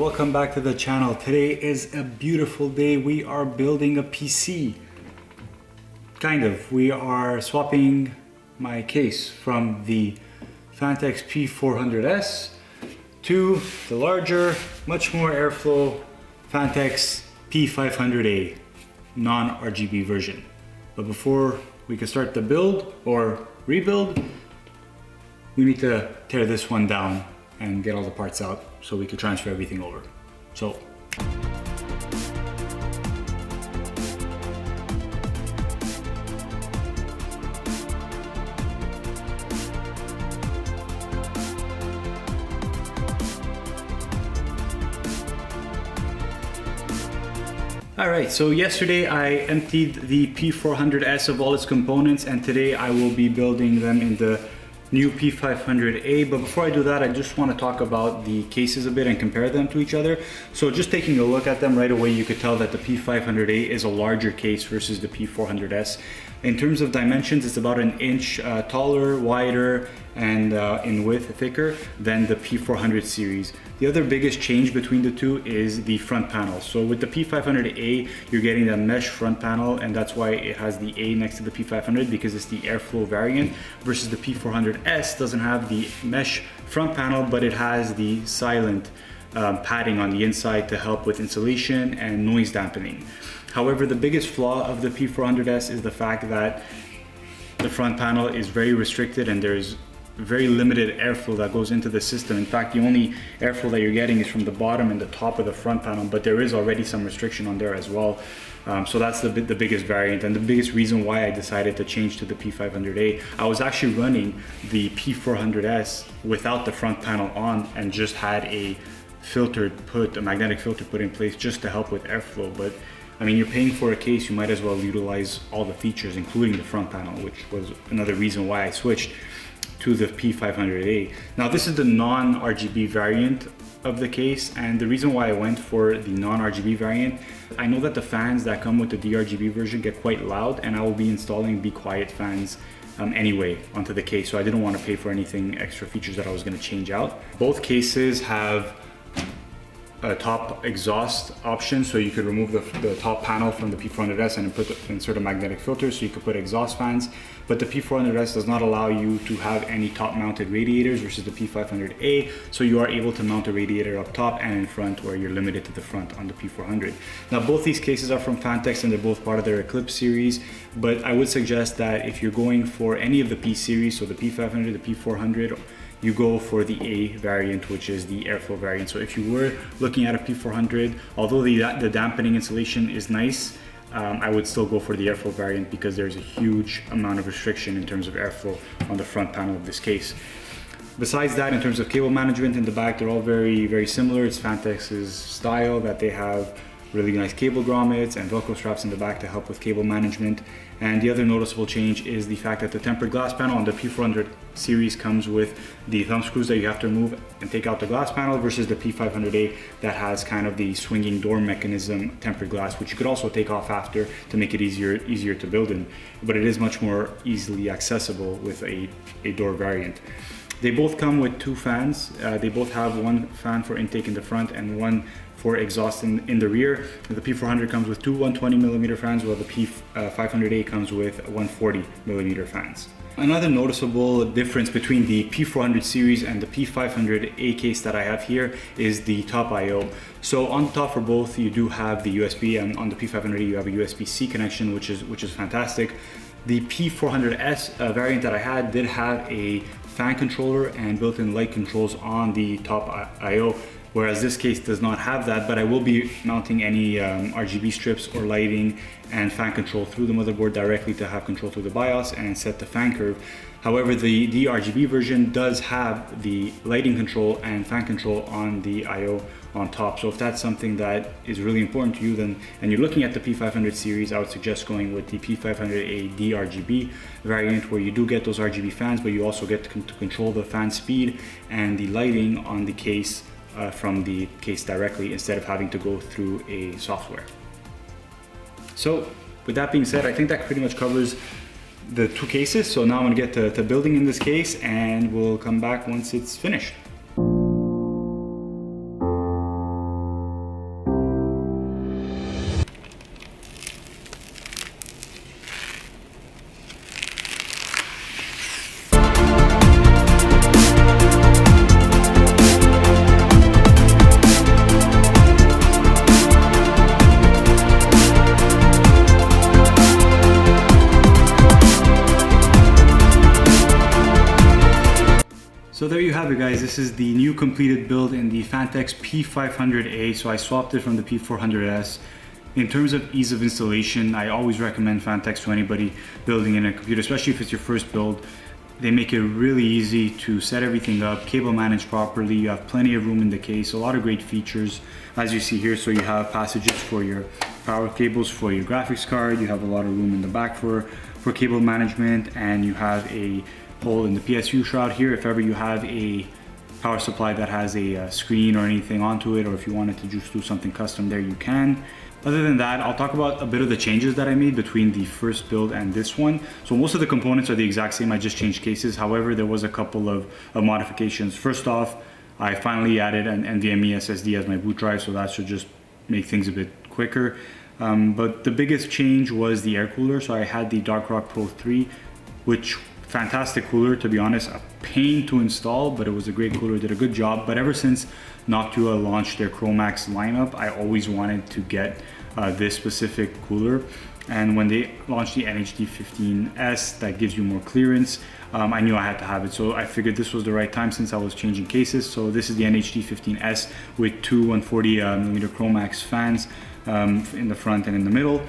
welcome back to the channel. Today is a beautiful day. We are building a PC. Kind of. We are swapping my case from the Phanteks P400S to the larger, much more airflow Phanteks P500a non-RGB version. But before we can start the build or rebuild, we need to tear this one down and get all the parts out so we can transfer everything over. So Alright, so yesterday I emptied the P400S of all its components, and today I will be building them in the new P500A. But before I do that, I just want to talk about the cases a bit and compare them to each other. So just taking a look at them right away, you could tell that the P500A is a larger case versus the P400S. In terms of dimensions, it's about an inch taller, wider, and in width thicker than the P400 series. The other biggest change between the two is the front panel. So with the P500A, you're getting the mesh front panel, and that's why it has the A next to the P500, because it's the airflow variant, versus the P400S doesn't have the mesh front panel, but it has the silent padding on the inside to help with insulation and noise dampening. However, the biggest flaw of the P400S is the fact that the front panel is very restricted and there's very limited airflow that goes into the system. In fact, the only airflow that you're getting is from the bottom and the top of the front panel, but there is already some restriction on there as well. So that's the biggest variant, and the biggest reason why I decided to change to the P500A. I was actually running the P400S without the front panel on and just had a magnetic filter put in place just to help with airflow. But I mean, you're paying for a case, you might as well utilize all the features, including the front panel, which was another reason why I switched to the P500A. Now, this is the non-RGB variant of the case, and the reason why I went for the non-RGB variant, I know that the fans that come with the DRGB version get quite loud, and I will be installing Be Quiet fans anyway onto the case, so I didn't want to pay for anything extra features that I was going to change out. Both cases have a top exhaust option, so you could remove the top panel from the P400S and insert a magnetic filter, so you could put exhaust fans. But the P400S does not allow you to have any top mounted radiators versus the P500A, so you are able to mount a radiator up top and in front, where you're limited to the front on the P400. Now, both these cases are from Phanteks and they're both part of their Eclipse series, but I would suggest that if you're going for any of the P series, so the P500, the P400, you go for the A variant, which is the airflow variant. So if you were looking at a P400, although the dampening insulation is nice, I would still go for the airflow variant because there's a huge amount of restriction in terms of airflow on the front panel of this case. Besides that, in terms of cable management in the back, they're all very, very similar. It's Phanteks' style that they have really nice cable grommets and Velcro straps in the back to help with cable management. And the other noticeable change is the fact that the tempered glass panel on the P400 series comes with the thumb screws that you have to remove and take out the glass panel, versus the P500A that has kind of the swinging door mechanism tempered glass, which you could also take off after to make it easier to build in. But it is much more easily accessible with a door variant. They both come with two fans. They both have one fan for intake in the front and one for exhaust in the rear. The P400 comes with two 120mm fans, while the P500A comes with 140mm fans. Another noticeable difference between the P400 series and the P500A case that I have here is the top I/O. So on the top for both, you do have the USB, and on the P500A you have a USB-C connection, which is fantastic. The P400S variant that I had did have a fan controller and built-in light controls on the top I/O, whereas this case does not have that. But I will be mounting any RGB strips or lighting and fan control through the motherboard directly to have control through the BIOS and set the fan curve. However, the DRGB version does have the lighting control and fan control on the I/O on top. So if that's something that is really important to you, then, and you're looking at the P500 series, I would suggest going with the P500A DRGB variant, where you do get those RGB fans, but you also get to control the fan speed and the lighting on the case from the case directly, instead of having to go through a software. So with that being said, I think that pretty much covers the two cases. So now I'm gonna get to building in this case, and we'll come back once it's finished. this is the new completed build in the Phanteks P500a. So I swapped it from the P400S. In terms of ease of installation, I always recommend Phanteks to anybody building in a computer, especially if it's your first build. They make it really easy to set everything up, cable manage properly. You have plenty of room in the case, a lot of great features as you see here. So you have passages for your power cables for your graphics card. You have a lot of room in the back for cable management, and you have a hole in the PSU shroud here if ever you have a power supply that has a screen or anything onto it, or if you wanted to just do something custom there, you can. Other than that, I'll talk about a bit of the changes that I made between the first build and this one. So most of the components are the exact same, I just changed cases. However, there was a couple of modifications. First off, I finally added an NVMe SSD as my boot drive, so that should just make things a bit quicker. But the biggest change was the air cooler. So I had the Darkrock Pro 3, which fantastic cooler, to be honest, a pain to install, but it was a great cooler, did a good job. But ever since Noctua launched their Chromax lineup, I always wanted to get this specific cooler. And when they launched the NHD15S, that gives you more clearance, I knew I had to have it. So I figured this was the right time since I was changing cases. So this is the NHD15S with two 140mm Chromax fans in the front and in the middle.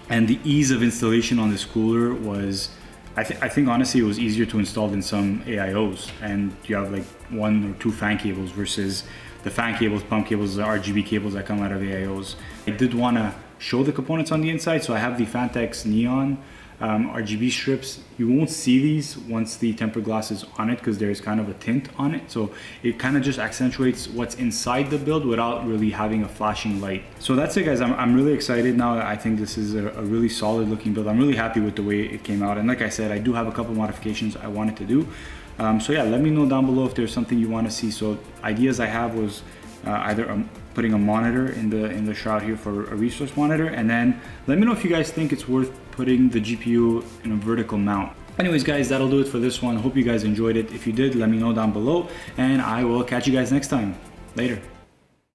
And the ease of installation on this cooler was, I think honestly it was easier to install than some AIOs, and you have like one or two fan cables versus the fan cables, pump cables, the RGB cables that come out of AIOs. I did want to show the components on the inside, so I have the Phanteks neon RGB strips. You won't see these once the tempered glass is on it because there's kind of a tint on it, so it kind of just accentuates what's inside the build without really having a flashing light. So that's it, guys. I'm really excited now. I think this is a really solid looking build. I'm really happy with the way it came out, and like I said, I do have a couple modifications I wanted to do. So yeah, let me know down below if there's something you want to see. So ideas I have was either putting a monitor in the shroud here for a resource monitor, and then let me know if you guys think it's worth putting the GPU in a vertical mount. Anyways, guys, that'll do it for this one. Hope you guys enjoyed it. If you did, let me know down below, and I will catch you guys next time. Later.